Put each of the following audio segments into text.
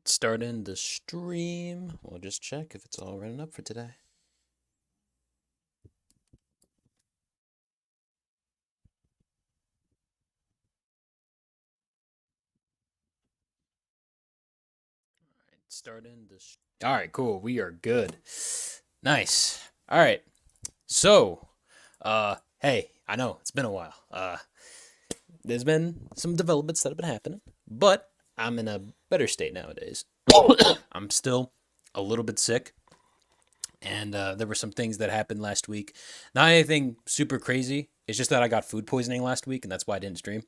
Starting the stream. We'll just check if it's all running up for today. Starting this. All right, cool. We are good. Nice. All right. So, hey, I know it's been a while. There's been some developments that have been happening, but I'm in a better state nowadays. I'm still a little bit sick, and there were some things that happened last week. Not anything super crazy. It's just that I got food poisoning last week, and that's why I didn't stream.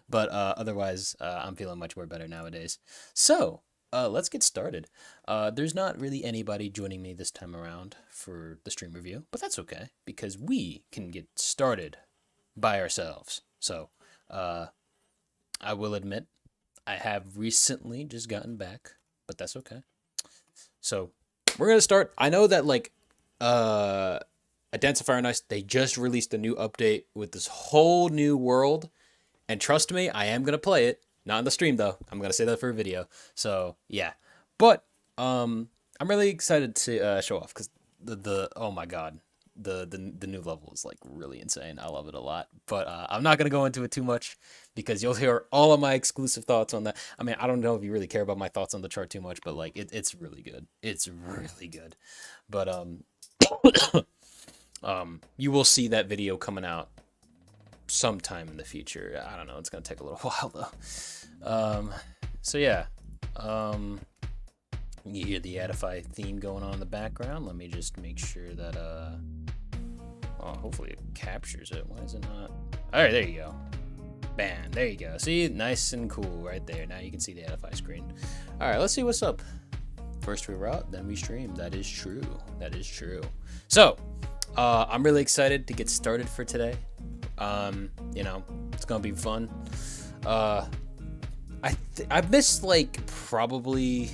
But otherwise, I'm feeling much more better nowadays. So let's get started. There's not really anybody joining me this time around for the stream review, but that's okay because we can get started by ourselves. So I will admit I have recently just gotten back, but that's okay. So we're gonna start. I know that at Dance of Fire and Ice, they just released a new update with this whole new world. And trust me, I am gonna play it. Not in the stream though. I'm gonna say that for a video. So yeah, but I'm really excited to show off because the oh my god, the new level is like really insane. I love it a lot. But I'm not gonna go into it too much because you'll hear all of my exclusive thoughts on that. I mean, I don't know if you really care about my thoughts on the chart too much, but like it's really good. It's really good. But you will see that video coming out sometime in the future. I don't know. It's gonna take a little while though. So yeah. You hear the Adofai theme going on in the background. Let me just make sure that oh, hopefully it captures it. Why is it not? All right, there you go. Bam, there you go. See, nice and cool right there. Now you can see the Adofai screen. All right, let's see what's up. First we route, then we stream. That is true. That is true. So, I'm really excited to get started for today. You know, it's gonna be fun. I missed like probably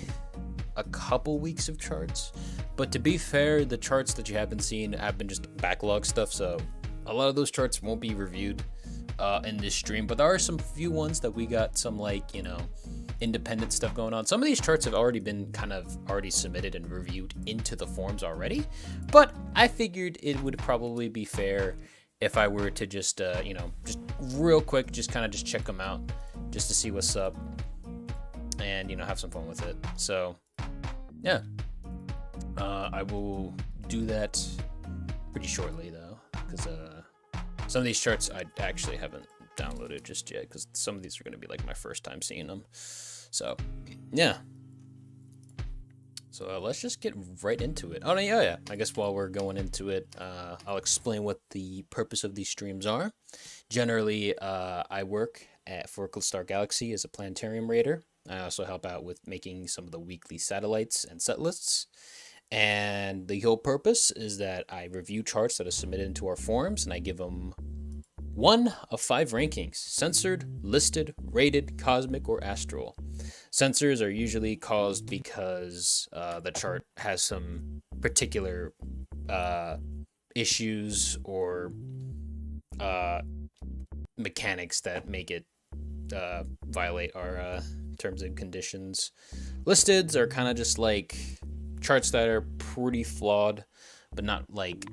a couple weeks of charts, but to be fair, the charts that you have been seeing have been just backlog stuff, so a lot of those charts won't be reviewed in this stream, but there are some few ones that we got some like, you know, independent stuff going on. Some of these charts have already been kind of already submitted and reviewed into the forums already, but I figured it would probably be fair if I were to just, you know, just real quick, just kind of just check them out just to see what's up and, you know, have some fun with it. So, yeah, I will do that pretty shortly, though, because some of these charts I actually haven't downloaded just yet because some of these are going to be like my first time seeing them. So, yeah. So let's just get right into it. Oh, yeah. I guess while we're going into it, I'll explain what the purpose of these streams are. Generally, I work for Clastar Galaxy as a planetarium raider. I also help out with making some of the weekly satellites and set lists. And the whole purpose is that I review charts that are submitted into our forums, and I give them 1 of 5 rankings: censored, listed, rated, cosmic, or astral. Censors are usually caused because the chart has some particular issues or mechanics that make it violate our terms and conditions. Listeds are kind of just like charts that are pretty flawed, but not like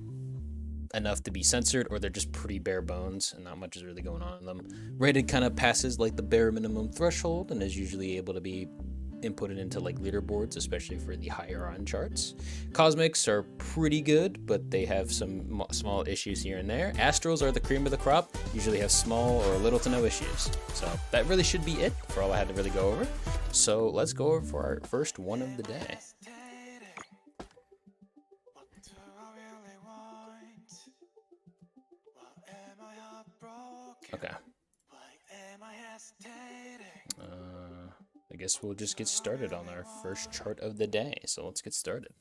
enough to be censored, or they're just pretty bare bones and not much is really going on in them. Rated kind of passes like the bare minimum threshold and is usually able to be inputted into like leaderboards, especially for the higher on charts. Cosmics are pretty good, but they have some small issues here and there. Astrals are the cream of the crop, usually have small or little to no issues. So that really should be it for all I had to really go over. So let's go over for our first one of the day. Okay. I guess we'll just get started on our first chart of the day. So let's get started.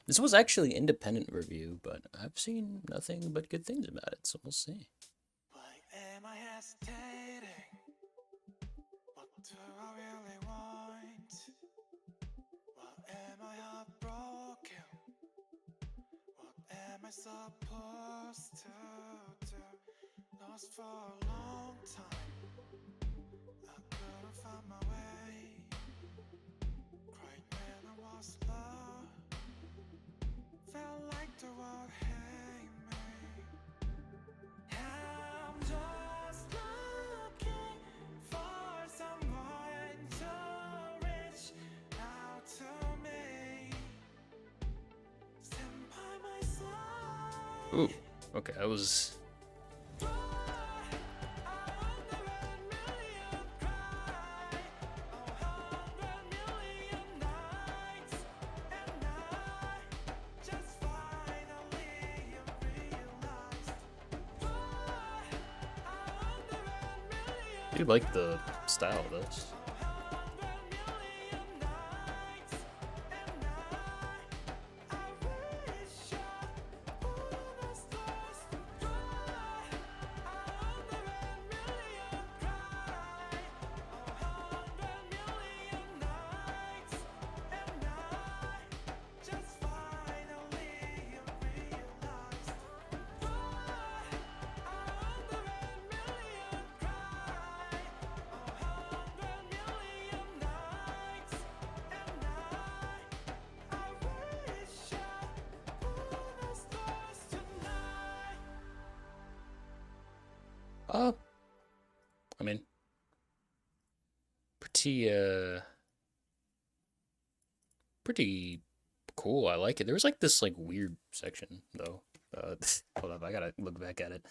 This was actually independent review, but I've seen nothing but good things about it, so we'll see. Why am I hesitating? What do I really want? Why am I heartbroken? What am I supposed to do? Lost for a long time. Ooh, okay, that was... I do like the style of this. I mean, pretty cool. I like it. There was like this like weird section though. Hold up, I gotta look back at it.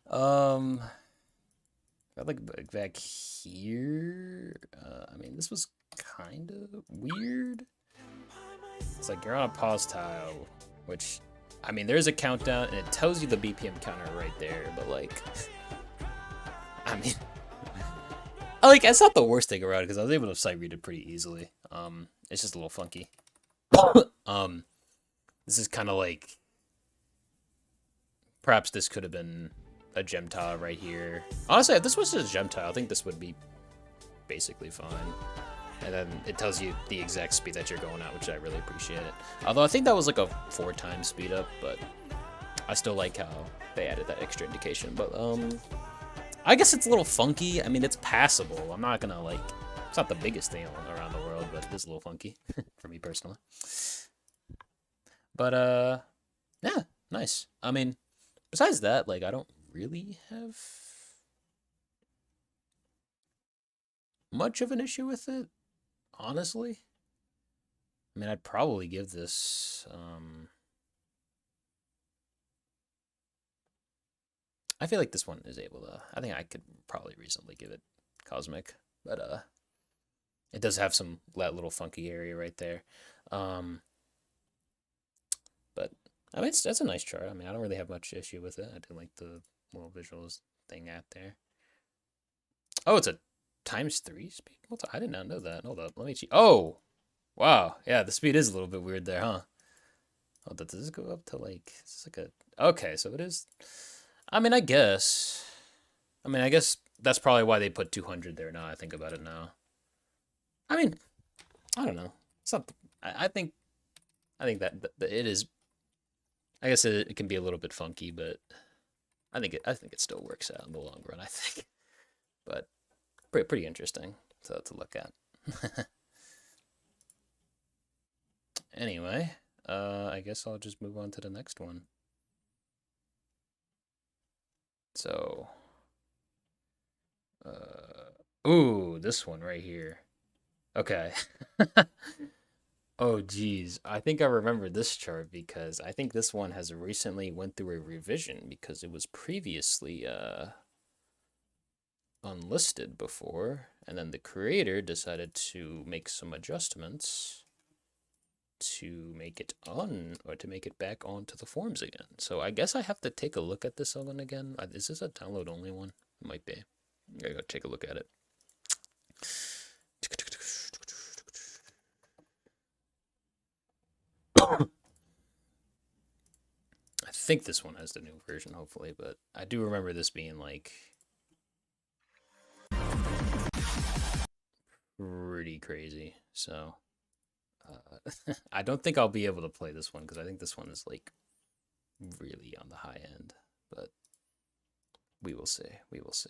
I look back here. I mean, this was kind of weird. It's like you're on a pause tile, which, I mean, there's a countdown and it tells you the BPM counter right there, but like, I mean, like, it's not the worst thing around it because I was able to sight read it pretty easily. It's just a little funky. This is kind of like, perhaps this could have been a gem tile right here. Honestly, if this was a gem tile, I think this would be basically fine. And then it tells you the exact speed that you're going at, which I really appreciate it. Although I think that was like a 4x speed up, but I still like how they added that extra indication. But I guess it's a little funky. I mean, it's passable. I'm not gonna like, it's not the biggest thing around the world, but it is a little funky for me personally. But yeah, nice. I mean, besides that, like, I don't really have much of an issue with it, honestly. I mean, I'd probably give this, I feel like this one is able to, I think I could probably reasonably give it Cosmic, but it does have that little funky area right there. But I mean, that's a nice chart. I mean, I don't really have much issue with it. I do like the little visuals thing out there. Oh, it's a ×3 speed. I did not know that. Hold up, let me check. Oh, wow. Yeah, the speed is a little bit weird there, huh? Oh, does this go up to like? It's like a. Okay, so it is. I mean, I guess that's probably why they put 200 there. Now I think about it now. I mean, I don't know. It's not. I think that it is. I guess it can be a little bit funky, but I think it still works out in the long run. I think, but pretty interesting to look at. Anyway, I guess I'll just move on to the next one. So, ooh, this one right here. Okay. Oh, geez. I think I remember this chart because I think this one has recently went through a revision because it was previously unlisted before, and then the creator decided to make some adjustments to make it to make it back onto the forums again. So I guess I have to take a look at this one again. Is this a download only one? It might be. I gotta go take a look at it. I think this one has the new version, hopefully, but I do remember this being like pretty crazy. So I don't think I'll be able to play this one because I think this one is like really on the high end, but we will see. We will see.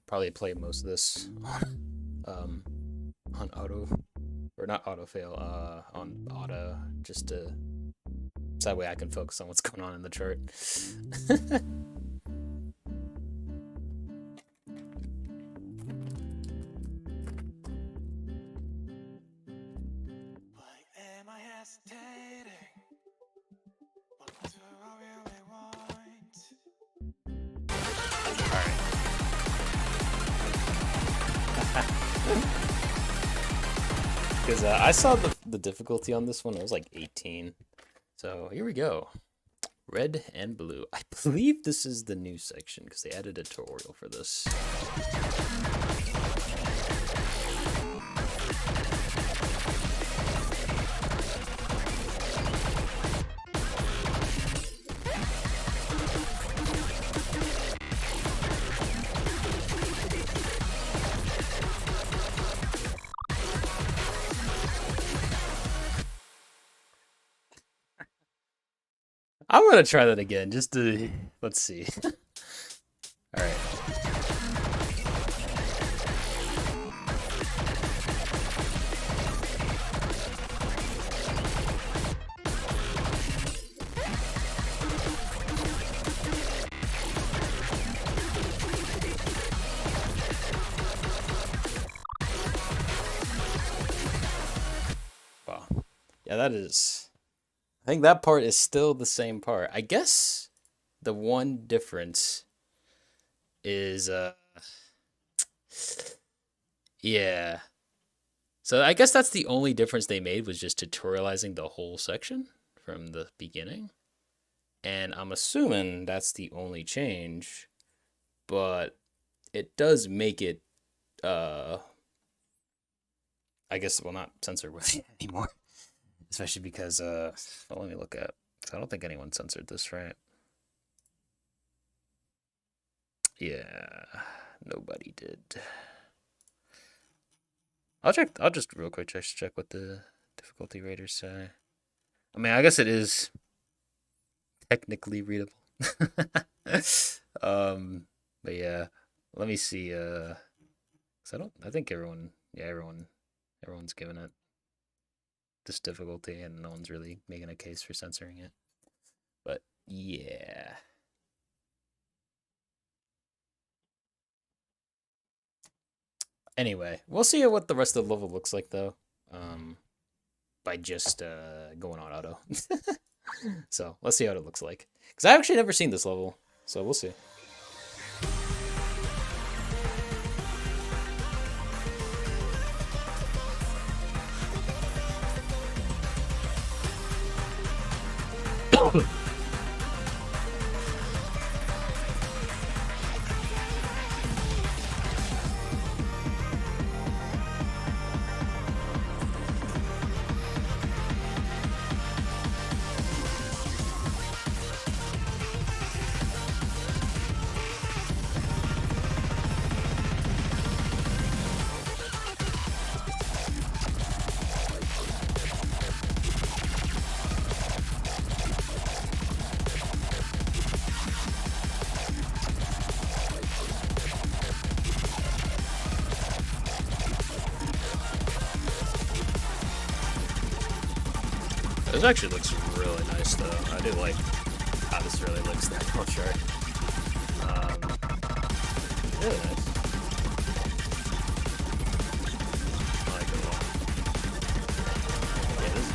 Probably play most of this on auto, or not auto fail, on auto, just to, so that way I can focus on what's going on in the chart. Because I saw the difficulty on this one, it was like 18. So here we go. Red and blue. I believe this is the new section because they added a tutorial for this. I'm gonna try that again, just to, let's see. All right. Wow. Yeah, that is. I think that part is still the same part. I guess the one difference is, yeah. So I guess that's the only difference they made, was just tutorializing the whole section from the beginning. And I'm assuming that's the only change, but it does make it, I guess, well, not censored worthy anymore. Especially because, well, let me look at, I don't think anyone censored this, right? Yeah, nobody did. I'll just real quick check what the difficulty raters say. I mean, I guess it is technically readable. But yeah, let me see, 'cause I think everyone's giving it this difficulty, and no one's really making a case for censoring it. But yeah. Anyway, we'll see what the rest of the level looks like, though, by just going on auto. So let's see how it looks like, because I've actually never seen this level, so we'll see. This actually looks really nice, though. I do like how this really looks in that chart. Really nice. I like it a lot. Yeah, this is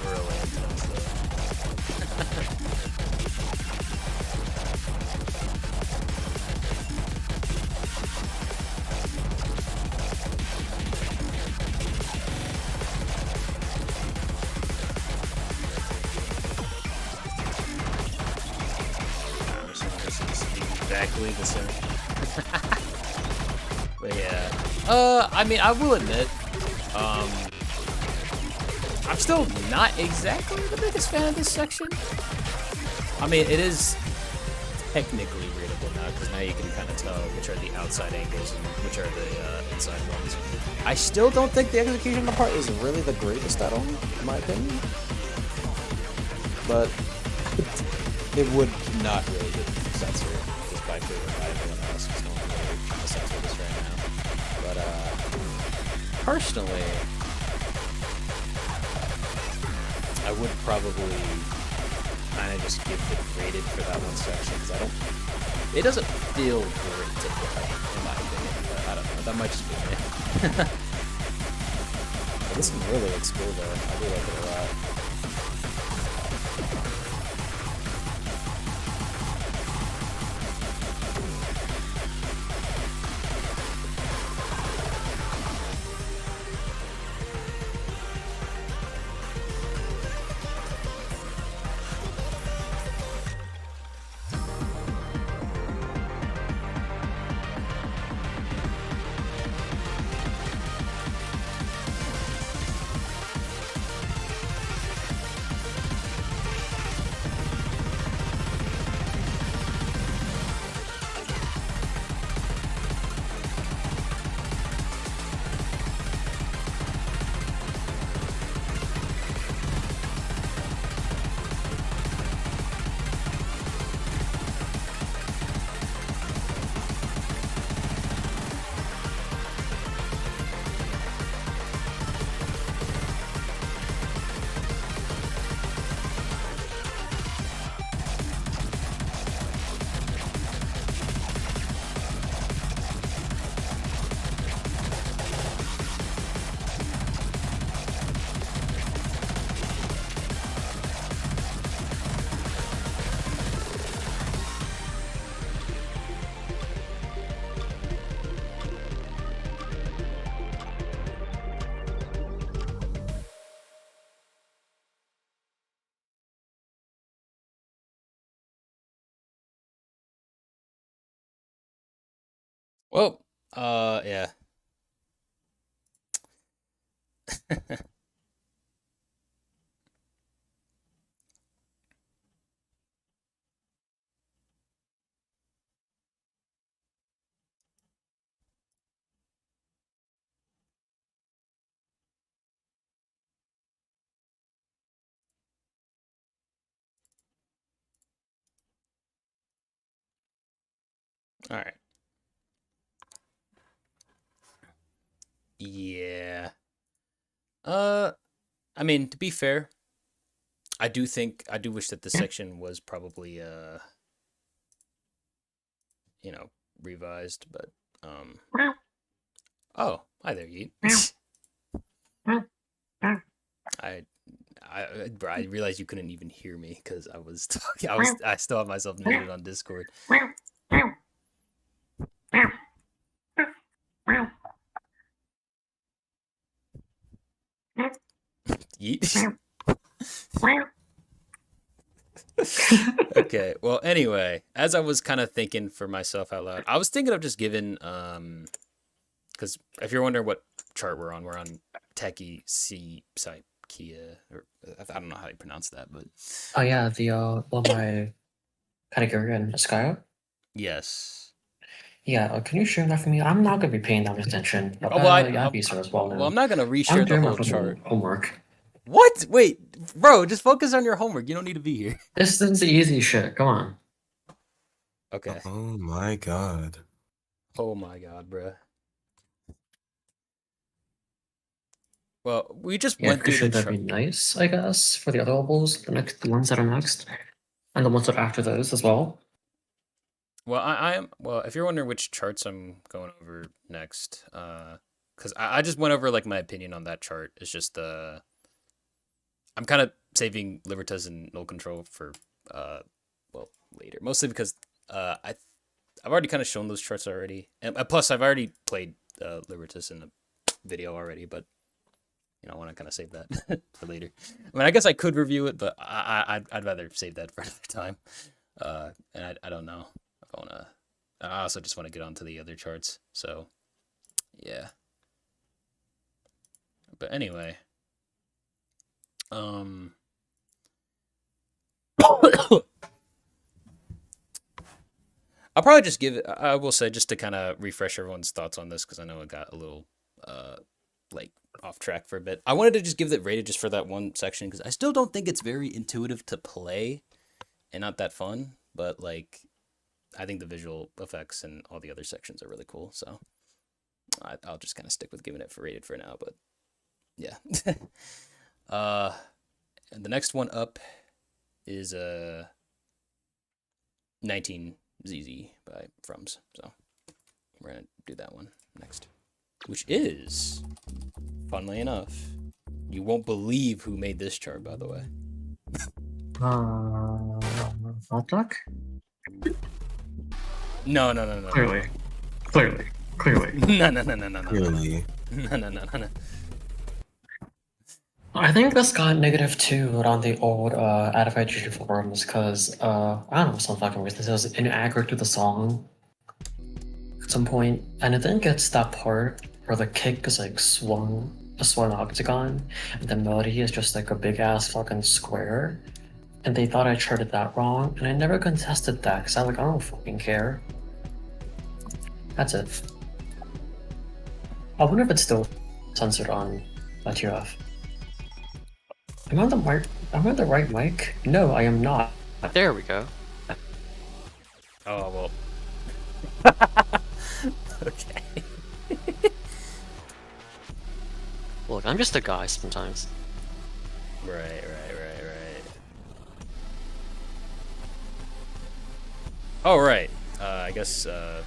really intense, though. Exactly the same. But yeah, I mean, I will admit, I'm still not exactly the biggest fan of this section. I mean, it is technically readable now because now you can kind of tell which are the outside angles and which are the inside ones. I still don't think the execution part is really the greatest at all, in my opinion. But it would not really get censored just by everyone else because no one really trying to censor this right now. But personally, I would probably kind of just give it graded for that one section because it doesn't feel great to play in my opinion. But I don't know. That might just be me. But this one really looks cool though. I do like it a lot. Well, yeah. All right. Yeah. Uh, I mean, to be fair, I do wish that this section was probably you know, revised, but oh, hi there, Yeet. I I realized you couldn't even hear me because I was talking. I still have myself muted on Discord. Yeet. Okay. Well, anyway, as I was kind of thinking for myself out loud, I was thinking of just giving because if you're wondering what chart we're on Techie C Psychia, or I don't know how you pronounce that, but Oh yeah, the one by category and Skyo. yes. Yeah, can you share that for me? I'm not gonna be paying that much attention, but Oh, well, yeah, be sure as well well, I'm now. not gonna I'm reshare the doing my whole fucking chart. homework. What? Wait, bro, just focus on your homework. You don't need to be here. This is the easy shit. Come on. Okay. Oh my god. Oh my god, bruh. Well, we just Yeah, went could you through the share that'd be chart. nice, I guess, for the other levels, the ones that are next, and the ones that are after those as well. Well, I am. Well, if you're wondering which charts I'm going over next, because I just went over like my opinion on that chart. It's just I'm kind of saving Libertas and Null Control for well later, mostly because I've already kind of shown those charts already, and plus I've already played Libertas in the video already, but you know I want to kind of save that for later. I mean, I guess I could review it, but I'd rather save that for another time. And I don't know. I wanna. I also just want to get onto the other charts. So, yeah. But anyway, um, I'll probably just give it. I will say just to kind of refresh everyone's thoughts on this because I know it got a little uh like off track for a bit. I wanted to just give it rated just for that one section because I still don't think it's very intuitive to play and not that fun. But like, I think the visual effects and all the other sections are really cool. So I'll just kind of stick with giving it for rated for now. But yeah. uh, and the next one up is 19 ZZ by Frums. So we're gonna do that one next, which is, funnily enough, you won't believe who made this chart, by the way. Hot dog? No. Clearly. No. No. Really? No. I think this got -2 on the old Adofai GG forums because I don't know, for some fucking reason it was inaccurate to the song at some point, and it didn't get to that part where the kick is like a swung octagon, and the melody is just like a big ass fucking square. And they thought I charted that wrong, and I never contested that because I don't fucking care. That's it. I wonder if it's still censored on TF. Am I on the mic? Am I on the right mic? No, I am not. There we go. Oh well. Okay. Look, I'm just a guy sometimes. Right. Oh right. I guess. Oh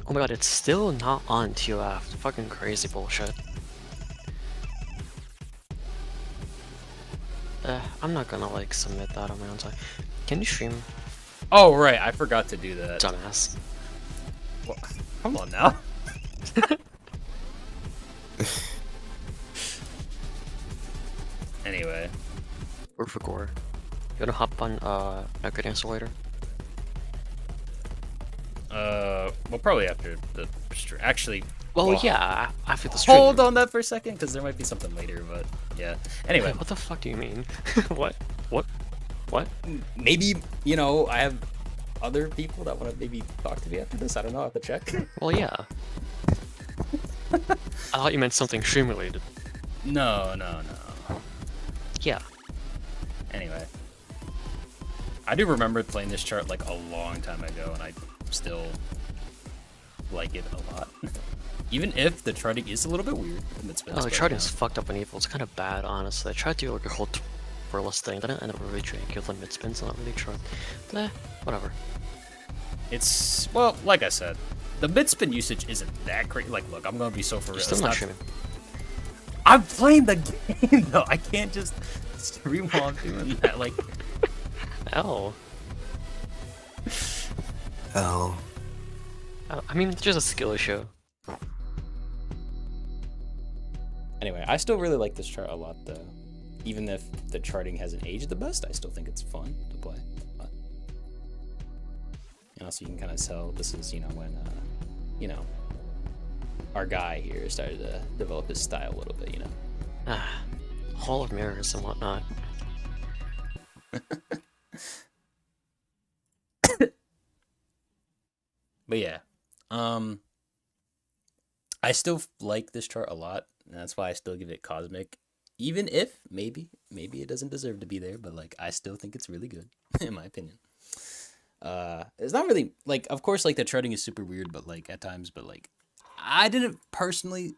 my god, it's still not on TOF. Fucking crazy bullshit. I'm not gonna like submit that on my own time. Can you stream, Oh right. I forgot to do that. dumbass? Well, come on now. Anyway. Word for gore. You wanna hop on Mega Dancer later? Well, probably after the actually. Well, well, yeah, after the stream. Hold on that for a second, because there might be something later. But yeah. Anyway, Wait, what the fuck do you mean? What? maybe I have other people that want to maybe talk to me after this. I don't know. I have to check. Well, yeah. I thought you meant something stream related. No. Yeah. Anyway, I do remember playing this chart like a long time ago, and I still like it a lot. Even if the charting is a little bit weird. Oh, the charting is fucked up and evil. It's kind of bad, honestly. I tried to do like a whole twirless thing, then I ended up really trying to kill the mid spins. I'm not really sure. But whatever. It's, well, like I said, the mid spin usage isn't that great. Like, look, I'm gonna be so for real. Still not streaming. I'm playing the game though. I can't just stream while I'm doing that. Like, L. Hell. I mean, it's just a skill issue. anyway, I still really like this chart a lot though. Even if the charting hasn't aged the best, I still think it's fun to play. But, and also, you can kind of tell this is when our guy here started to develop his style a little bit. Hall of Mirrors and whatnot. But yeah, I still like this chart a lot, and that's why I still give it cosmic, even if maybe it doesn't deserve to be there. But like, I still think it's really good, in my opinion. It's not really like, of course, like the charting is super weird, but like at times, but like, it didn't personally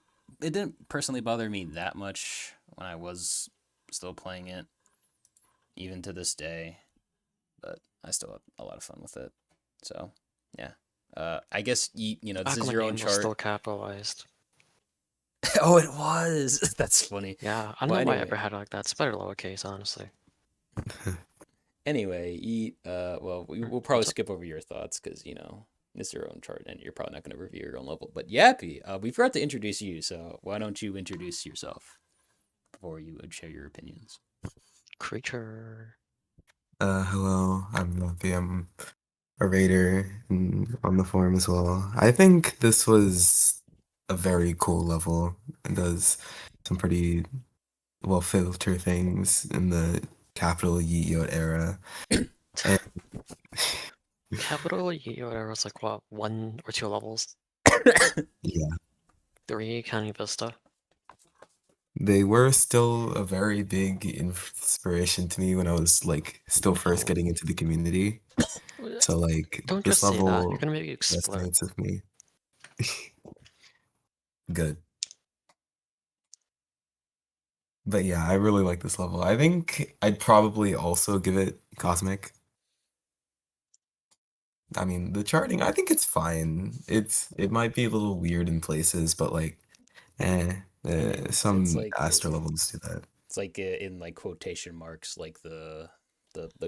bother me that much when I was still playing it, even to this day. But I still had a lot of fun with it. So yeah. I guess this Back is when your my own name was chart. still capitalized. Oh, it was. That's funny. Yeah, I don't know why I ever had it like that. It's better lowercase, honestly. Anyway, well, we'll probably skip over your thoughts because it's your own chart and you're probably not going to review your own level. But Yappy, we forgot to introduce you, so why don't you introduce yourself before you share your opinions? Creature. Hello, I'm Luffy. I'm a raider on the forum as well. I think this was a very cool level. It does some pretty well filter things in the capital Yeet era. And Capital E or whatever was like what, 1 or 2 levels? Yeah. 3 counting Vista. They were still a very big inspiration to me when I was like still first getting into the community. So like Don't this just say that. You're level gonna make me explode. resonates with me. Good. But yeah, I really like this level. I think I'd probably also give it Cosmic. I mean, the charting, I think it's fine. It might be a little weird in places, but like, It's some like Aster levels do that. it's like in like quotation marks, like the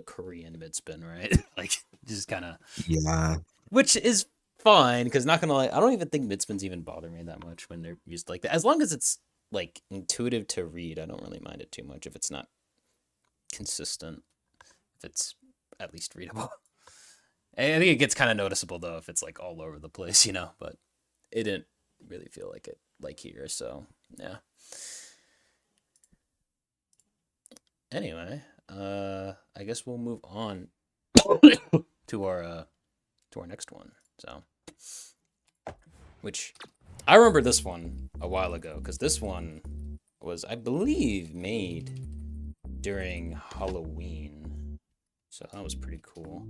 Korean mid spin, right? Like just kind of, Yeah, which is fine because not gonna lie, I don't even think mid spins even bother me that much when they're used like that. As long as it's like intuitive to read, I don't really mind it too much if it's not consistent. If it's at least readable. I think it gets kind of noticeable though if it's like all over the place, you know. But it didn't really feel like it like here, so yeah. Anyway, I guess we'll move on to our next one. So, which I remember this one a while ago because this one was, I believe, made during Halloween, so that was pretty cool.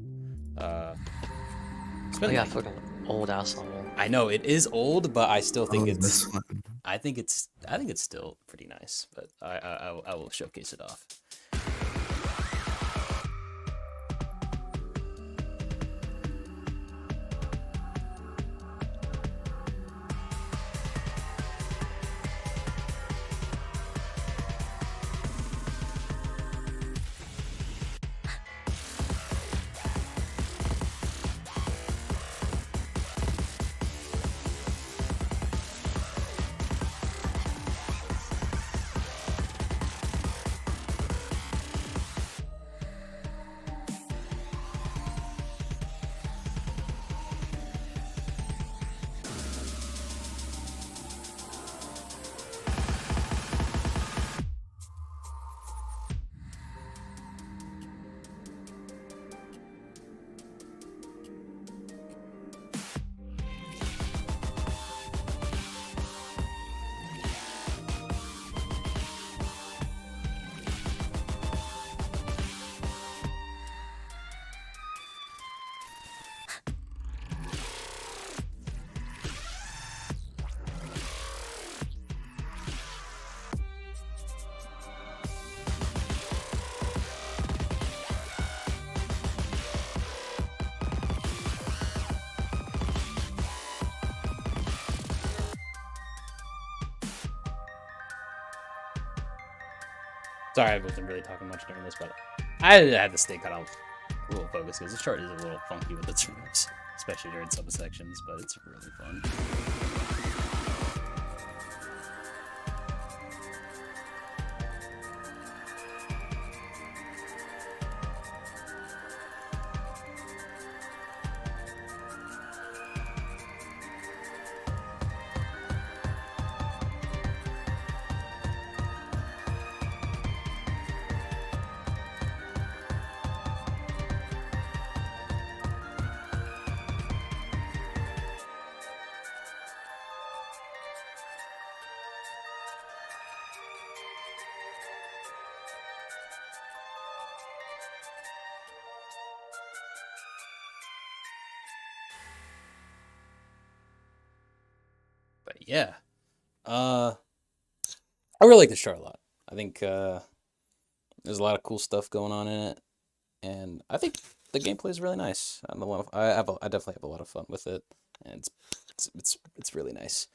It's Oh been yeah, like, fucking old ass level. I know it is old, but I still think oh, it's. this one. I think it's still pretty nice, but I will showcase it off. Sorry, I wasn't really talking much during this, but I had to stay kind of a little focused because the chart is a little funky with its moves, especially during some sections, but it's really fun. But yeah, I really like this chart a lot. I think there's a lot of cool stuff going on in it, and I think the gameplay is really nice. I definitely have a lot of fun with it, and it's really nice.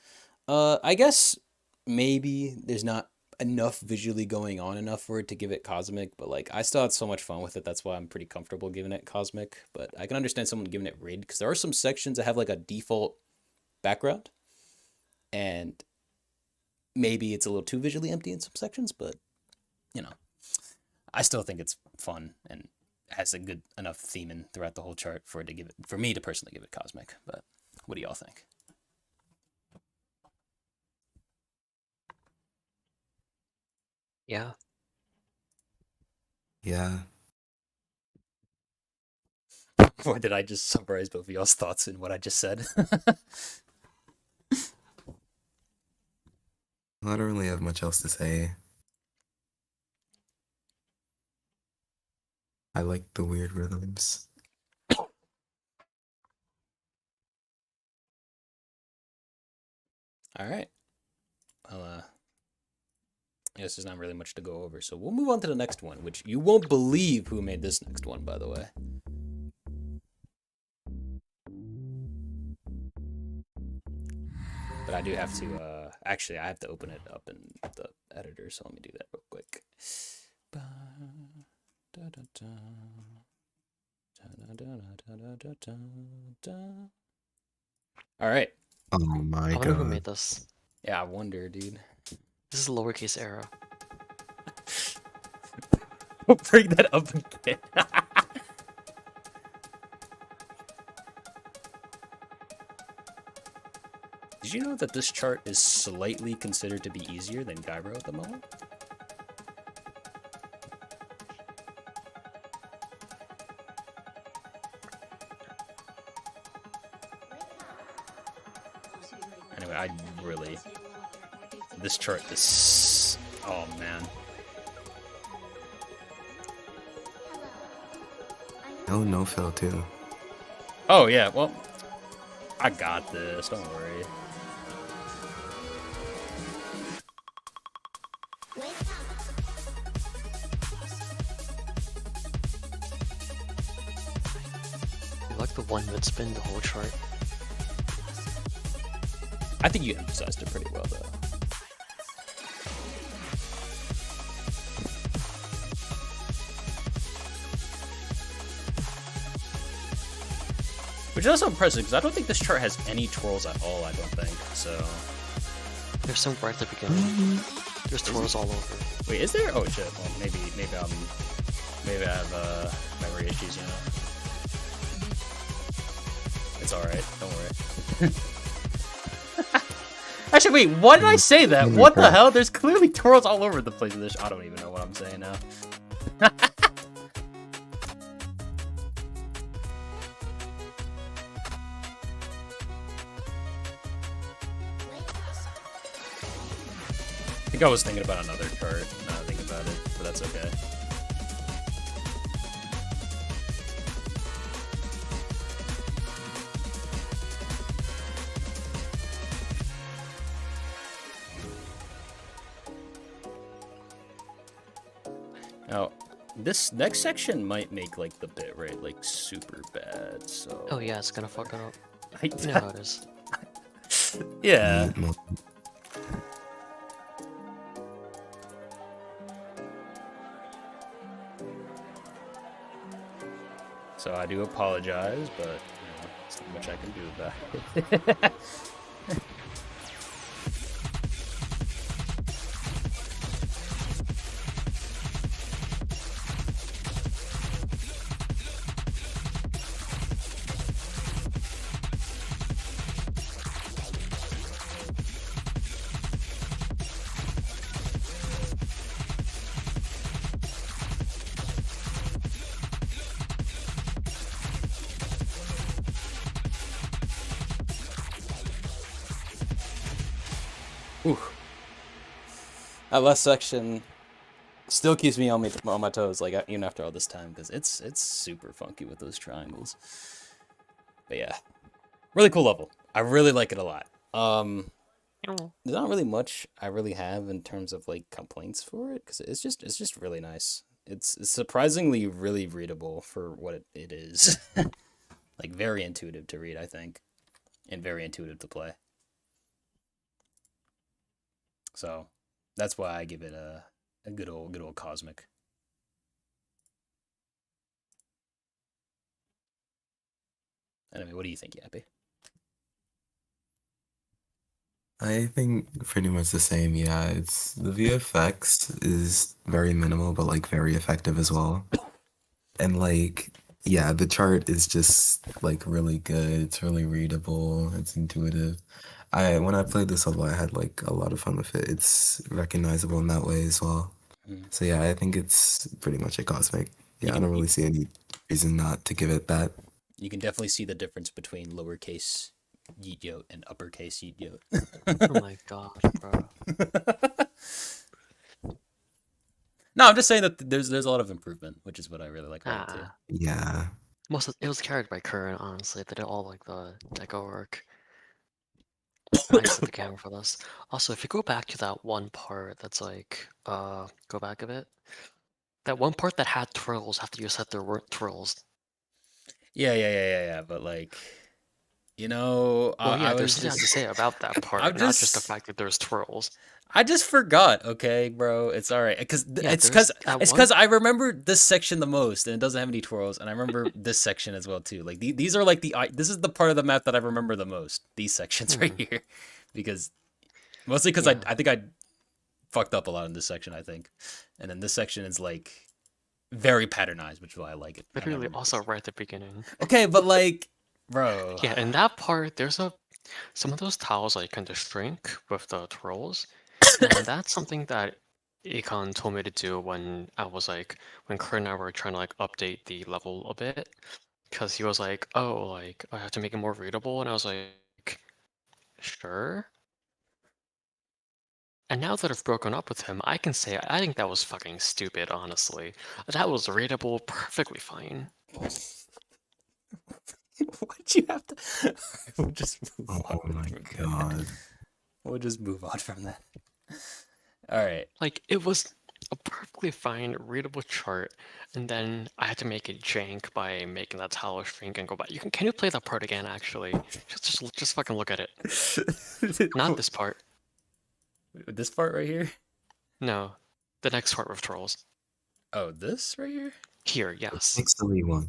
I guess maybe there's not enough visually going on enough for it to give it cosmic, but like I still had so much fun with it. That's why I'm pretty comfortable giving it cosmic. But I can understand someone giving it raid because there are some sections that have like a default background, and maybe it's a little too visually empty in some sections, but you know, I still think it's fun and has a good enough theme in throughout the whole chart for it to give it, for me to personally give it cosmic. But what do y'all think? Yeah. Yeah. Or did I just summarize both of y'all's thoughts in what I just said? I don't really have much else to say. I like the weird rhythms. All right. Well, I guess there's not really much to go over, so we'll move on to the next one, which you won't believe who made this next one, by the way. But I do have to, actually, I have to open it up in the editor, so let me do that real quick. All right. Oh my I wonder who god. made this. Yeah, I wonder, dude. This is lowercase era. Bring that up again. Did you know that this chart is slightly considered to be easier than Gyro at the moment? Anyway, I really... This chart is... Oh, man. Oh, no Phil too. Oh, yeah, well... I got this, don't worry. You like the one mid spin, the whole chart. I think you emphasized it pretty well, though. Which is also impressive, because I don't think this chart has any twirls at all, I don't think, so... There's some right at the beginning. There's twirls all over. Wait, is there? Oh shit, well, maybe I have, memory issues, you know? It's alright, don't worry. Actually, wait, why did I say that? What the hell? There's clearly twirls all over the place in this. I don't even know what I'm saying now. I think I was thinking about another chart, now that I think about it, but that's okay. Now, this next section might make, like, the bit rate, like, super bad, so... Oh yeah, it's gonna fuck it up. I, You know how it is. yeah. No. So I do apologize, but you know, there's not much I can do about it. Ooh. That last section still keeps me on my toes, like even after all this time, because it's super funky with those triangles. But yeah, really cool level. I really like it a lot. There's not really much I really have in terms of like complaints for it, because it's just really nice. It's surprisingly really readable for what it is. Like very intuitive to read, I think, and very intuitive to play. So that's why I give it a good old cosmic. Anyway, what do you think, Yappy? I think pretty much the same, yeah. It's the VFX is very minimal but like very effective as well. And like yeah, the chart is just like really good. It's really readable, it's intuitive. When I played this level I had like a lot of fun with it. It's recognizable in that way as well. Mm. So yeah, I think it's pretty much a cosmic. Yeah, I can- don't really see any reason not to give it that. You can definitely see the difference between lowercase yeet yote and uppercase yeet yote. Oh my god, bro. No, I'm just saying that there's a lot of improvement, which is what I really like about it too. Ah, Yeah. it was carried by Curran, honestly. They did all like the deco work. I just hit the camera for this. Also, if you go back to that one part that's like, go back a bit. That one part that had twirls after you said there weren't twirls. Yeah. But like, you know, Well, yeah, I there's was something I have to just, say about that I'm part, not just the just, fact that there's twirls. I just forgot. Okay, bro, it's all right. Because Yeah, it's there's that it's one. because I remember this section the most, and it doesn't have any twirls, and I remember this section as well too. Like these are like this is the part of the map that I remember the most. These sections right here, because mostly because Yeah. I think I fucked up a lot in this section. I think, and then this section is like very patternized, which is why I like it. I Literally, never- also right at the beginning. Okay, but like, bro. Yeah, in that part, there's some of those tiles like kind of shrink with the twirls, and that's something that Akon told me to do when I was like when Kurt and I were trying to like update the level a bit, because he was like, "Oh, like I have to make it more readable," and I was like, "Sure." And now that I've broken up with him, I can say I think that was fucking stupid, honestly. That was readable perfectly fine. Why'd you have to? We'll just move on. Oh my from that. god. We'll just move on from that. All right. Like, it was a perfectly fine, readable chart, and then I had to make it jank by making that tile shrink and go back. Can you play that part again, actually? Just fucking look at it. Not this part. This part right here. No. The next part with trolls. Oh, this right here. Here, yes. Next to me one.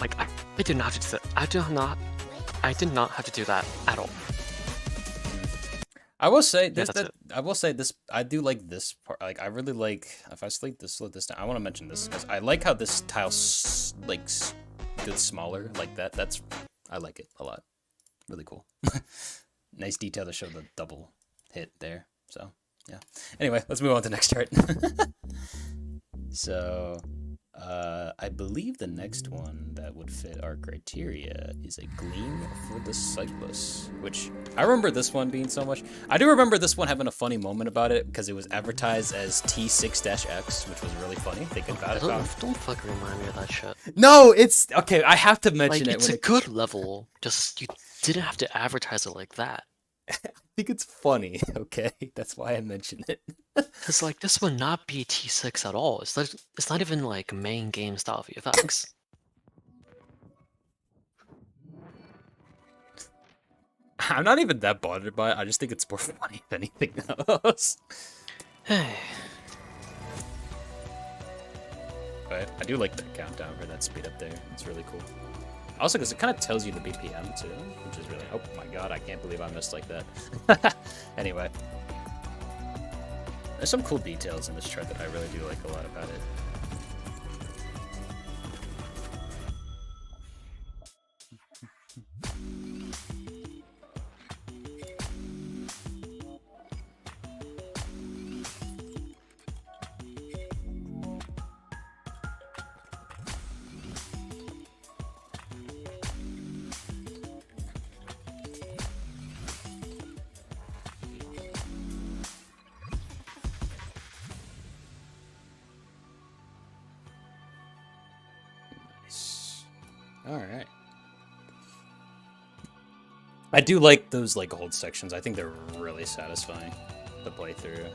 Like, I did not have to do that. I did not have to do that at all. I will say Yeah, this. that's that, I will say this. I do like this part. Like, I really like. If I slow this down, I want to mention this because I like how this tile gets smaller like that. I like it a lot. Really cool. Nice detail to show the double hit there. So yeah. Anyway, let's move on to the next chart. So, I believe the next one that would fit our criteria is a Gleam for the Cyclist, which I remember this one being so much. I do remember this one having a funny moment about it because it was advertised as T6-X, which was really funny. Thinking about it. Don't fucking remind me of that shit. No, it's okay. I have to mention Like, it it's when a good level. Just, you didn't have to advertise it like that. I think it's funny. Okay, that's why I mentioned it. Because, like, this would not be T6 at all. It's not even, like, main game style VFX. I'm not even that bothered by it. I just think it's more funny than anything else. Hey. But I do like that countdown for that speed up there. It's really cool. Also, because it kind of tells you the BPM too, which is really. Oh my god, I can't believe I missed like that. Anyway, there's some cool details in this chart that I really do like a lot about it. All right. I do like those like old sections. I think they're really satisfying to play through,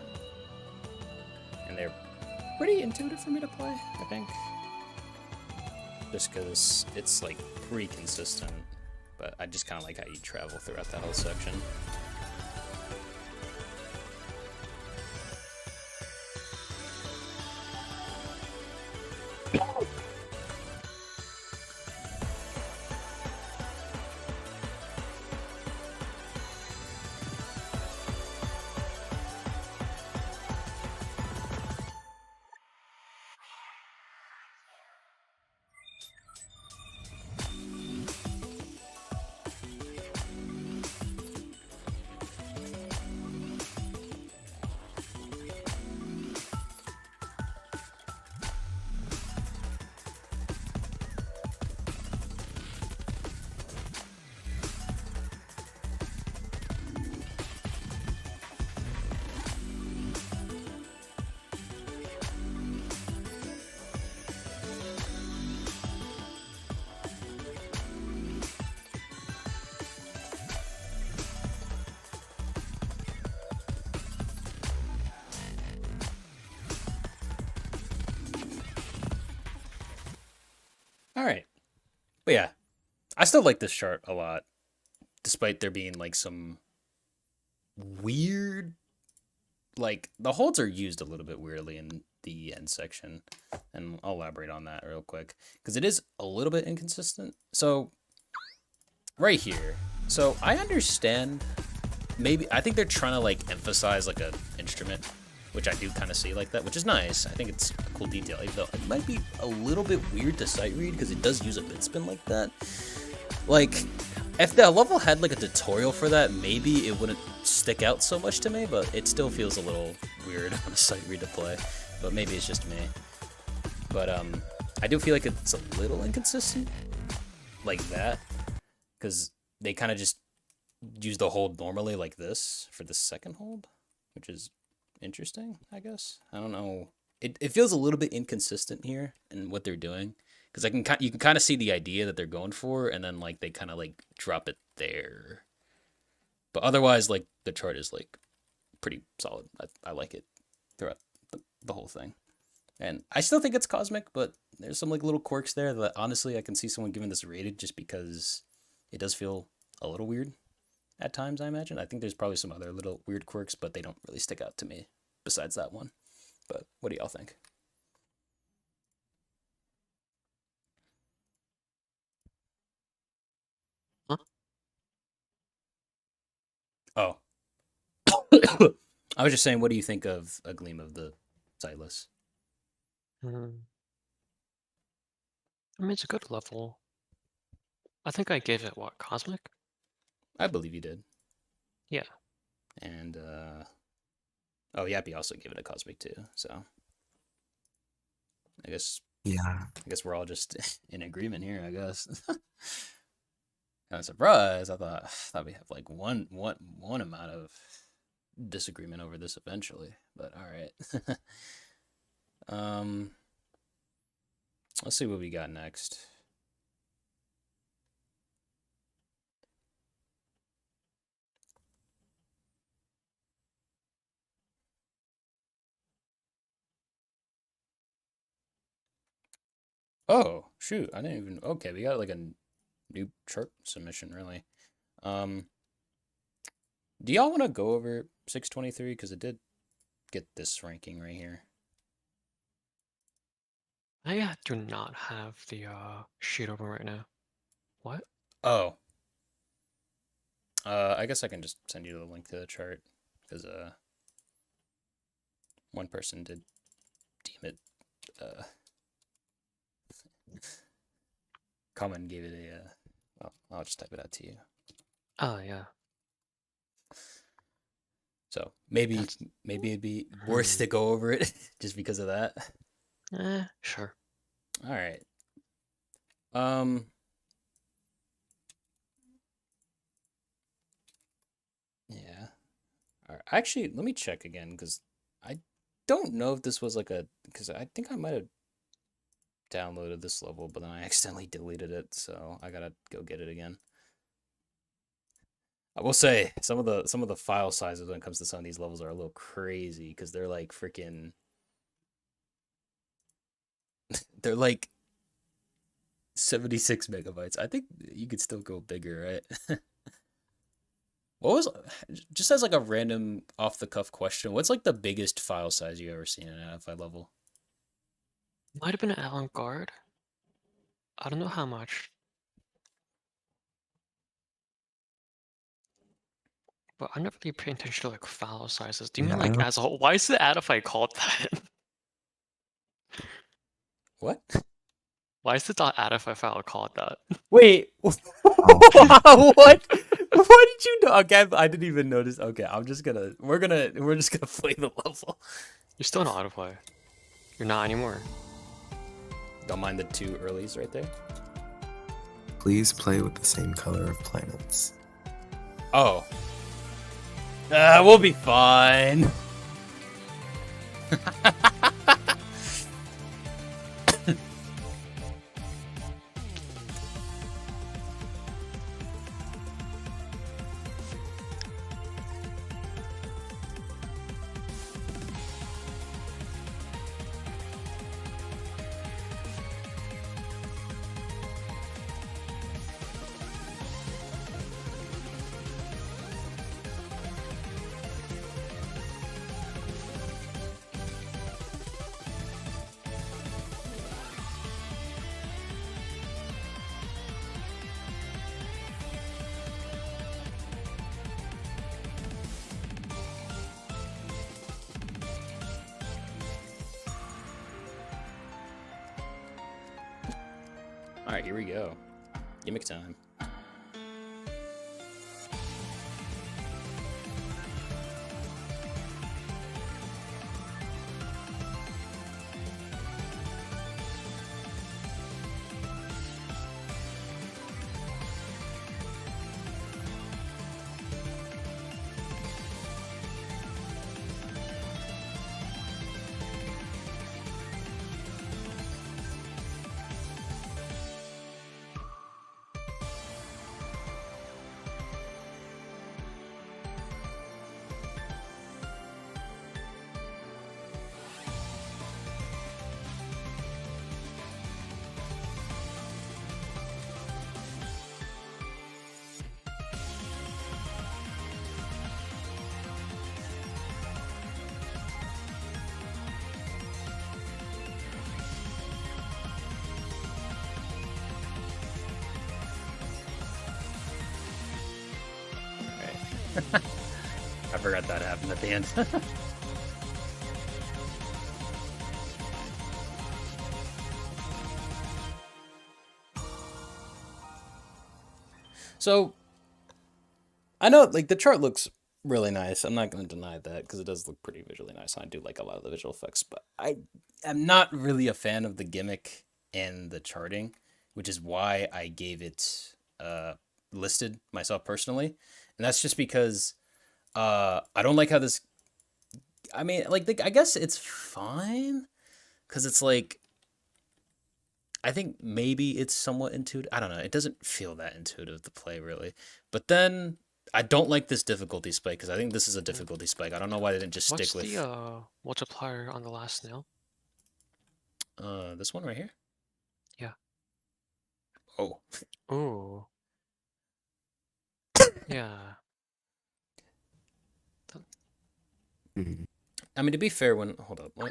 and they're pretty intuitive for me to play. I think, just because it's like pretty consistent. But I just kind of like how you travel throughout that whole section. All right. But yeah, I still like this chart a lot, despite there being like some weird, like the holds are used a little bit weirdly in the end section, and I'll elaborate on that real quick because it is a little bit inconsistent. So right here, so I understand. Maybe I think they're trying to like emphasize like a instrument, which I do kind of see like that, which is nice. I think it's a cool detail, even though it might be a little bit weird to sight read because it does use a bit spin like that. Like, if the level had like a tutorial for that, maybe it wouldn't stick out so much to me, but it still feels a little weird on a sight read to play. But maybe it's just me. But I do feel like it's a little inconsistent, like that, because they kind of just use the hold normally like this for the second hold, which is interesting, I guess. I don't know. It feels a little bit inconsistent here in what they're doing, because you can kind of see the idea that they're going for, and then like they kind of like drop it there. But otherwise, like the chart is like pretty solid. I like it throughout the whole thing, and I still think it's cosmic, but there's some like little quirks there that honestly I can see someone giving this rated just because it does feel a little weird at times, I imagine. I think there's probably some other little weird quirks, but they don't really stick out to me besides that one. But what do y'all think? Huh? Oh. I was just saying, what do you think of A Gleam of the Sightless? Hmm. I mean, it's a good level. I think I gave it what, cosmic? I believe you did. Yeah. And oh, Yappy also gave it a cosmic too. So I guess we're all just in agreement here, I guess. I'm surprised. I thought we have like one amount of disagreement over this eventually, but all right. Let's see what we got next. Oh, shoot. I didn't even... Okay, we got like a new chart submission, really. Do y'all want to go over 623? Because it did get this ranking right here. I do not have the sheet open right now. What? Oh. I guess I can just send you the link to the chart. Because one person did deem it... Common gave it a... well, I'll just type it out to you. Oh, yeah. So maybe it'd be worth to go over it just because of that. Sure. All right. Yeah. All right. Actually, let me check again because I don't know if this was like a, because I think I might have downloaded this level, but then I accidentally deleted it, so I gotta go get it again. I will say some of the file sizes when it comes to some of these levels are a little crazy because they're like freaking, they're like 76 megabytes. I think you could still go bigger, right? What was, just as like a random off the cuff question, what's like the biggest file size you ever seen in an Adofai level? Might have been an avant-garde. I don't know how much. But I never really paid attention to like file sizes. Do you mean Yeah, I like don't- as a whole? Why is the Adofai called that? What? Why is the .adify file called that? Wait, wow, what? What did you know? Okay, I didn't even notice. Okay, we're just gonna play the level. You're still an Adofai. You're not anymore. Don't mind the two earlies right there. Please play with the same color of planets. Oh. We'll be fine. Alright, here we go. Gimmick time. I forgot that happened at the end. So, I know, like, the chart looks really nice. I'm not going to deny that, because it does look pretty visually nice. I do like a lot of the visual effects, but I am not really a fan of the gimmick and the charting, which is why I gave it listed myself personally. And that's just because I don't like how this... I mean, like, I guess it's fine, because it's like... I think maybe it's somewhat intuitive. I don't know. It doesn't feel that intuitive to play, really. But then I don't like this difficulty spike, because I think this is a difficulty spike. I don't know why they didn't just What's stick with... the multiplier on the last nail? This one right here? Yeah. Oh. Ooh. Yeah. Mhm. I mean, to be fair, when... Hold up. I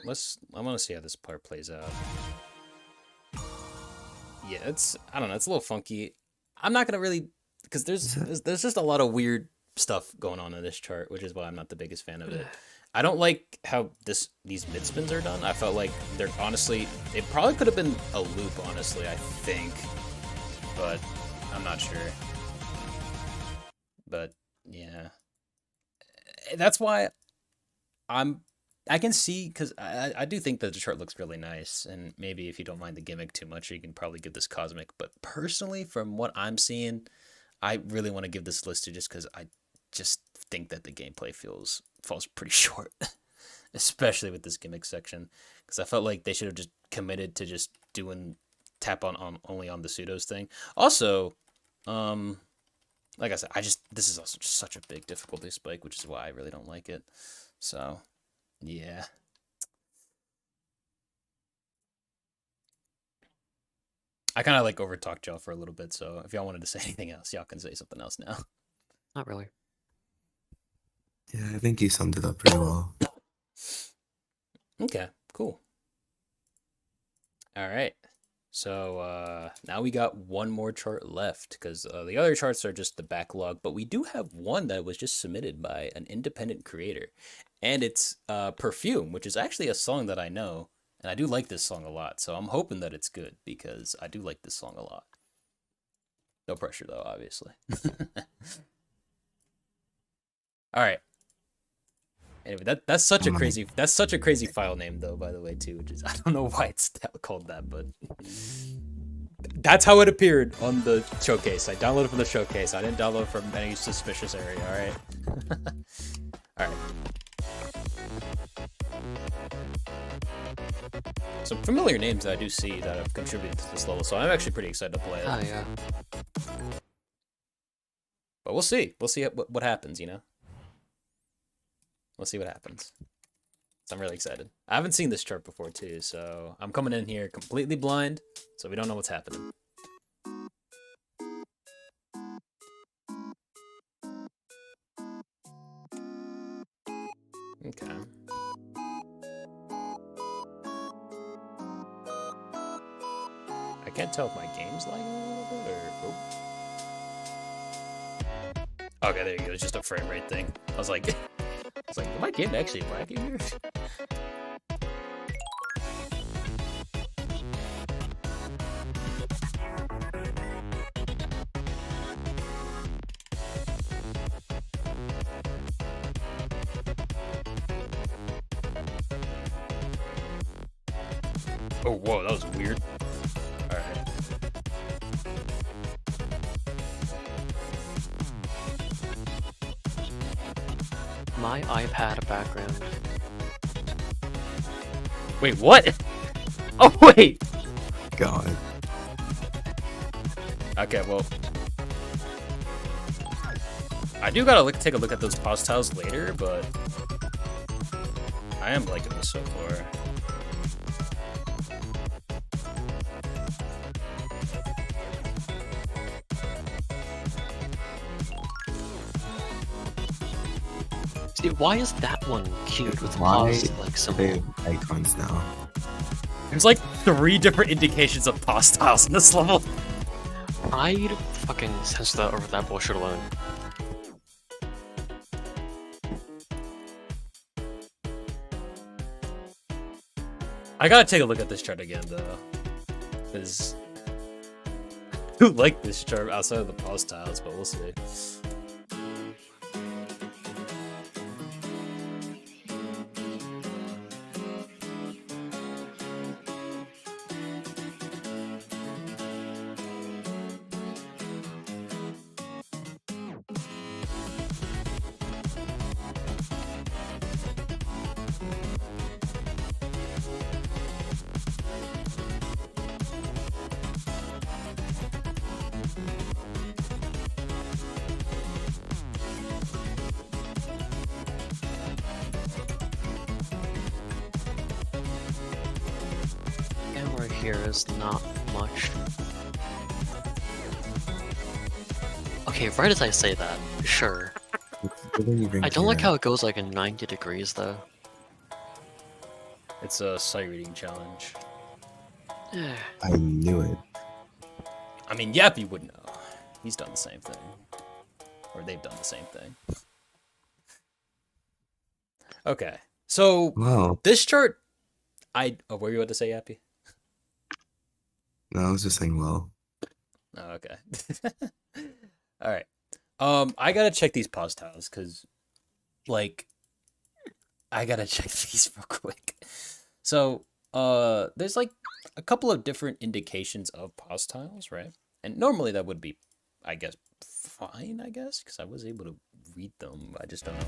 want to see how this part plays out. Yeah, it's... I don't know. It's a little funky. I'm not going to really... Because there's just a lot of weird stuff going on in this chart, which is why I'm not the biggest fan of it. I don't like how these mid spins are done. I felt like they're honestly... It probably could have been a loop, honestly, I think. But I'm not sure. But, yeah. That's why I can see, because I do think that the chart looks really nice, and maybe if you don't mind the gimmick too much, you can probably give this cosmic. But personally, from what I'm seeing, I really want to give this listed just because I just think that the gameplay falls pretty short, especially with this gimmick section. Because I felt like they should have just committed to just doing tap on only on the pseudos thing. Also, like I said, this is also just such a big difficulty spike, which is why I really don't like it. So, yeah. I kind of like overtalked y'all for a little bit, so if y'all wanted to say anything else, y'all can say something else now. Not really. Yeah, I think you summed it up pretty well. Okay, cool. All right. So now we got one more chart left, because the other charts are just the backlog, but we do have one that was just submitted by an independent creator, and it's Perfume, which is actually a song that I know, and I do like this song a lot, so I'm hoping that it's good, because I do like this song a lot. No pressure, though, obviously. All right. Anyway, that's such a crazy file name, though, by the way, too, which is, I don't know why it's called that, but that's how it appeared on the showcase. I downloaded from the showcase. I didn't download from any suspicious area. All right. All right. Some familiar names that I do see that have contributed to this level, so I'm actually pretty excited to play it. Oh, yeah. But we'll see. We'll see what happens, you know? We'll see what happens. So I'm really excited. I haven't seen this chart before, too, so I'm coming in here completely blind, so we don't know what's happening. Okay. I can't tell if my game's lagging a little bit, or... Oh. Okay, there you go. It's just a frame rate thing. I was like, is my game actually lagging here? Oh, whoa, that was weird. Alright. My iPad background. Wait, what? Oh, wait! God. Okay, well... I do gotta take a look at those pause tiles later, but... I am liking this so far. See, why is that one cute with Why pause like They symbol? have icons now. There's like 3 different indications of pause tiles in this level. I'd fucking censor that over that bullshit alone. I gotta take a look at this chart again, though. Because... I do like this chart outside of the pause tiles, but we'll see. Camera here is not much. Okay, right as I say that, sure. I don't like how it goes like in 90 degrees though. It's a sight reading challenge. Eh. I knew it. I mean, Yappy would know. He's done the same thing. Or they've done the same thing. Okay. So, Wow. this chart... Oh, what were you about to say, Yappy? No, I was just saying, well. Oh, okay. Alright. I gotta check these pause tiles, because, like, I gotta check these real quick. So, there's, like, a couple of different indications of pause tiles, right? And normally that would be, I guess, fine, I guess, because I was able to read them. I just don't know.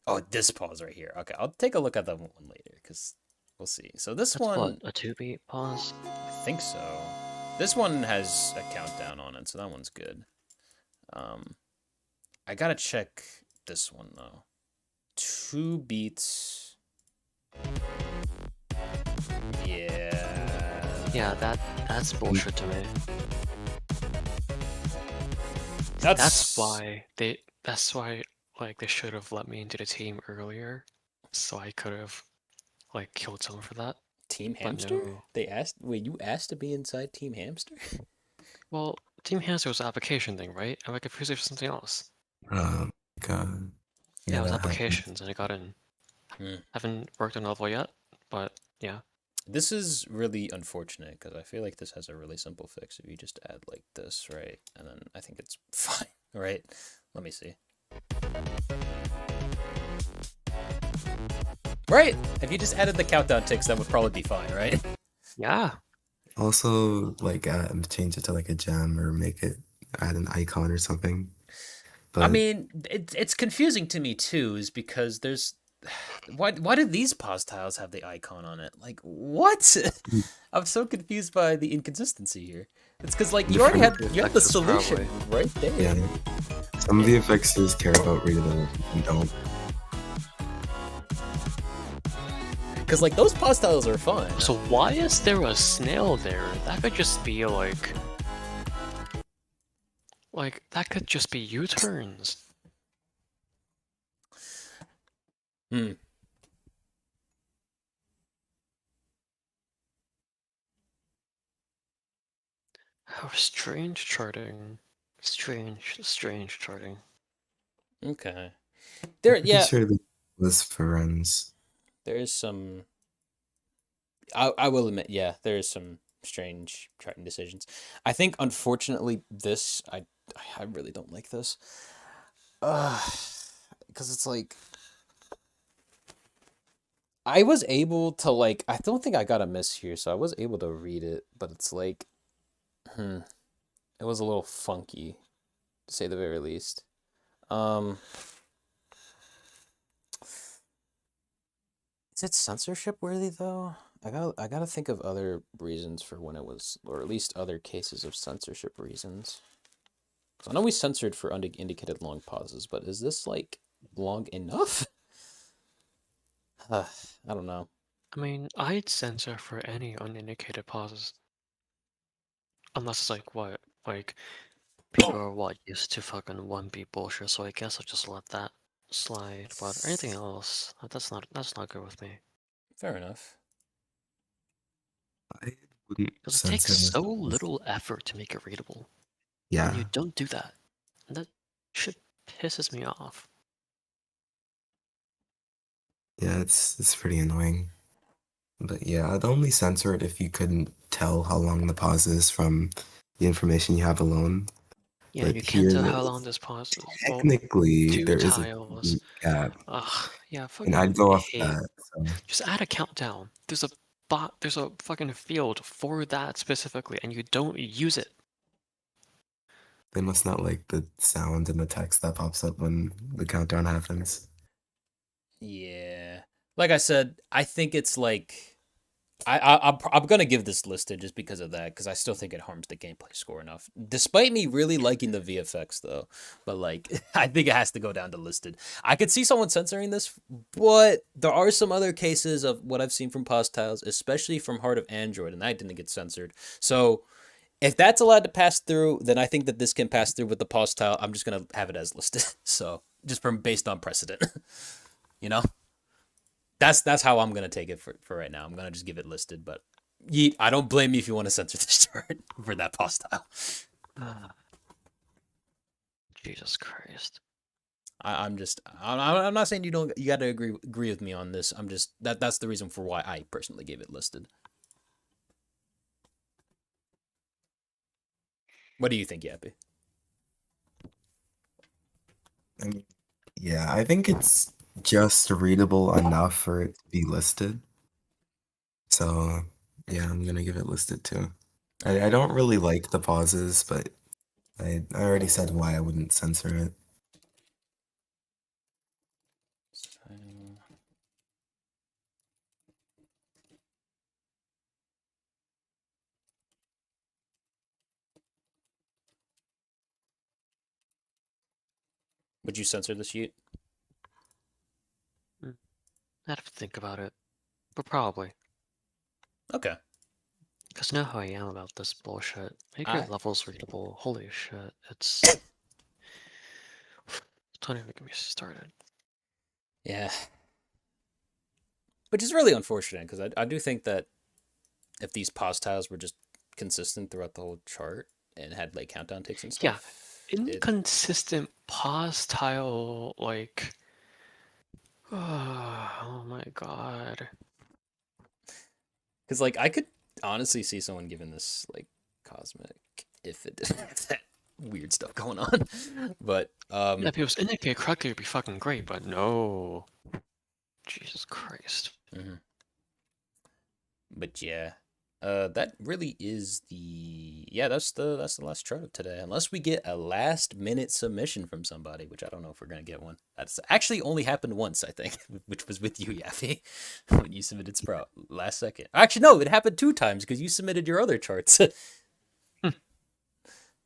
Oh, this pause right here. Okay, I'll take a look at that one later, because we'll see. So this That's one... what, a 2-beat pause? I think so. This one has a countdown on it, so that one's good. I gotta check this one though. 2 beats. Yeah. Yeah, that's bullshit to me. That's That's why like they should have let me into the team earlier, so I could have like killed someone for that. Team But Hamster? no. They asked. Wait, you asked to be inside Team Hamster? Well, Team Hamster was an application thing, right? I like confused it for something else. Oh, God. Yeah, it was that happened. applications, and I got in. Hmm. Haven't worked on a level yet, but yeah. This is really unfortunate because I feel like this has a really simple fix. If you just add like this, right? And then I think it's fine, right? Let me see. Right? If you just added the countdown ticks, that would probably be fine, right? Yeah. Also, like, change it to like a gem or make it add an icon or something. But I mean, it's confusing to me too, is because there's why do these pause tiles have the icon on it? Like what? I'm so confused by the inconsistency here. It's because like you already had the Effects is solution right there. yeah, some of the effects care about readability and don't. Because like those pause tiles are fun. So why is there a snail there? That could just be like that could just be U-turns. Hmm. How strange charting. Strange charting. Okay. There, Pretty yeah, sure this was for runs. there is some. I will admit, yeah, there is some strange charting decisions. I think, unfortunately, I really don't like this. Because it's like, I was able to like. I don't think I got a miss here, so I was able to read it, but it's like, it was a little funky, to say the very least. Um, is it censorship worthy though? I gotta think of other reasons for when it was, or at least other cases of censorship reasons. 'Cause I know we censored for indicated long pauses, but is this like long enough? I don't know. I mean, I'd censor for any unindicated pauses. Unless it's like what? Like people are what used to fucking one beat bullshit, so I guess I'll just let that slide. But anything else, that's not good with me. Fair enough. I wouldn't Because it takes censor so this. little effort to make it readable. And you Yeah, don't do that. And that shit pisses me off. yeah, it's pretty annoying. But yeah, I'd only censor it if you couldn't tell how long the pause is from the information you have alone. Yeah, and But you can't tell here, how long this pause is. Well, technically, two there is a tiles. gap, Ugh, yeah, and fucking I'd go off hate. that. So Just add a countdown. There's a fucking field for that specifically, and you don't use it. they must not like the sound and the text that pops up when the countdown happens. Yeah. Like I said, I think it's like I'm gonna give this listed just because of that, because I still think it harms the gameplay score enough. Despite me really liking the VFX though, but like I think it has to go down to listed. I could see someone censoring this, but there are some other cases of what I've seen from pause tiles, especially from Heart of Android, and that didn't get censored. So if that's allowed to pass through, then I think that this can pass through with the pause tile. I'm just gonna have it as listed. So just from based on precedent, you know. That's how I'm gonna take it for right now. I'm gonna just give it listed, but I don't blame you if you want to censor this chart for that pause style. Jesus Christ. I'm not saying you got to agree with me on this. I'm just that's the reason for why I personally gave it listed. What do you think, Yappy? I mean, yeah, I think it's just readable enough for it to be listed. So yeah, I'm gonna give it listed too. I don't really like the pauses, but I already said why I wouldn't censor it. Would you censor this sheet? I'd have to think about it, but probably. Okay. Because you know how I am about this bullshit. Make your I levels readable. Holy shit. It's. Don't even get me started. Yeah. Which is really unfortunate because I do think that if these pause tiles were just consistent throughout the whole chart and had like countdown ticks and Yeah. stuff, Inconsistent pause tile, like. Oh my god. because like I could honestly see someone giving this like cosmic if it didn't have that weird stuff going on. But Yeah, if it was indicated correctly, it'd be fucking great, but no. Jesus Christ. mhm. But yeah, that really is that's the last chart of today. Unless we get a last minute submission from somebody, which I don't know if we're gonna get one. That's actually only happened once, I think, which was with you, Yaffy, when you submitted Sprout last second. Actually, no, it happened 2 times because you submitted your other charts.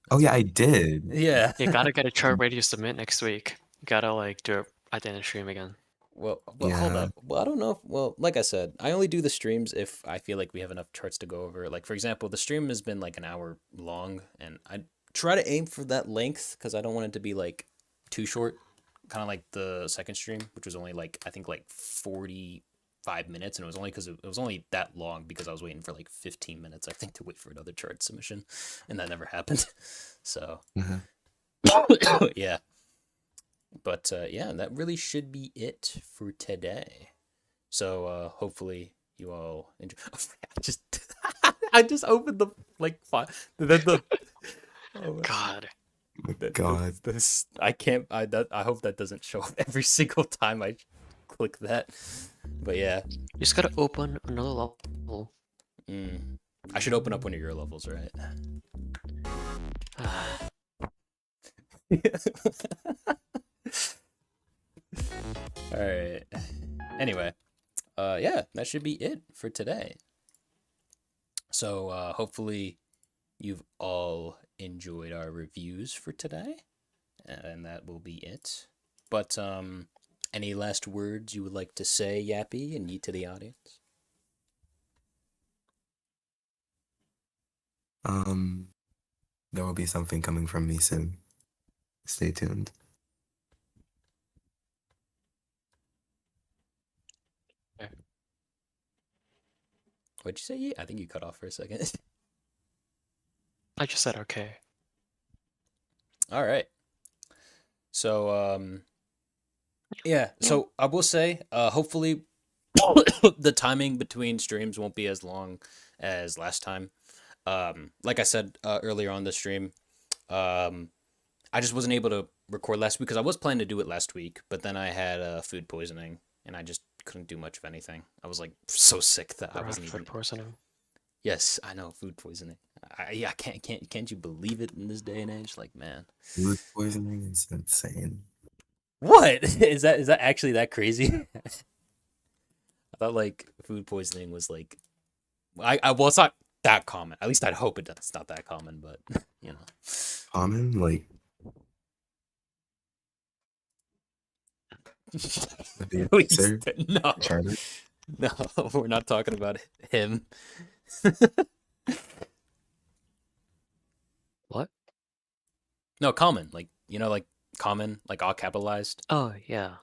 Oh yeah, I did. Yeah. You gotta get a chart ready to submit next week. You gotta like do it at the end of the stream again. Well, hold Yeah. up. Well, I don't know. Well, like I said, I only do the streams if I feel like we have enough charts to go over. Like, for example, the stream has been like an hour long, and I try to aim for that length because I don't want it to be like too short. Kind of like the second stream, which was only like, I think like 45 minutes, and it was only because it was only that long because I was waiting for like 15 minutes, I think, to wait for another chart submission, and that never happened. So, Mhm. yeah. But yeah, that really should be it for today. So hopefully you all enjoy. I just I just opened the like the oh, God. God. this I can't I hope that doesn't show up every single time I click that. But yeah, You just gotta open another level. I should open up one of your levels, right? All right. Anyway, yeah, that should be it for today. So hopefully you've all enjoyed our reviews for today, and that will be it. But any last words you would like to say, Yappy, and you to the audience? There will be something coming from me soon. Stay tuned. What'd you say? I think you cut off for a second. I just said okay. All right. So yeah. So I will say, hopefully, the timing between streams won't be as long as last time. Like I said earlier on the stream, I just wasn't able to record last week because I was planning to do it last week, but then I had food poisoning and I just couldn't do much of anything. I was like so sick that I wasn't even. Food poisoning. Yes, I know, food poisoning. I can't you believe it in this day and age? Like, man, Food poisoning is insane. what is that actually that crazy? I thought like food poisoning was like, well, it's not that common. At least I'd hope it's not that common, but you know. Common? Like, the Please, sir? no, Charlie? no, we're not talking about him. What? No, common, like like common, like all capitalized. Oh, yeah.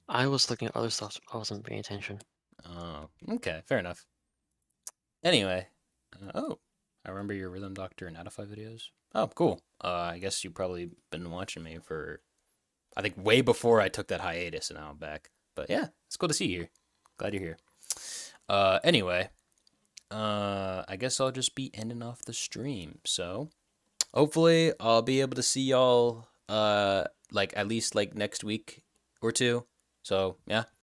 I was looking at other stuff. I wasn't paying attention. Oh, okay, fair enough. Anyway, oh, I remember your Rhythm Doctor and Adofai videos. Oh, cool. I guess you've probably been watching me for, I think, way before I took that hiatus, and now I'm back. But yeah, it's cool to see you here. Glad you're here. Anyway, I guess I'll just be ending off the stream. So hopefully I'll be able to see y'all like at least like next week or two. So yeah,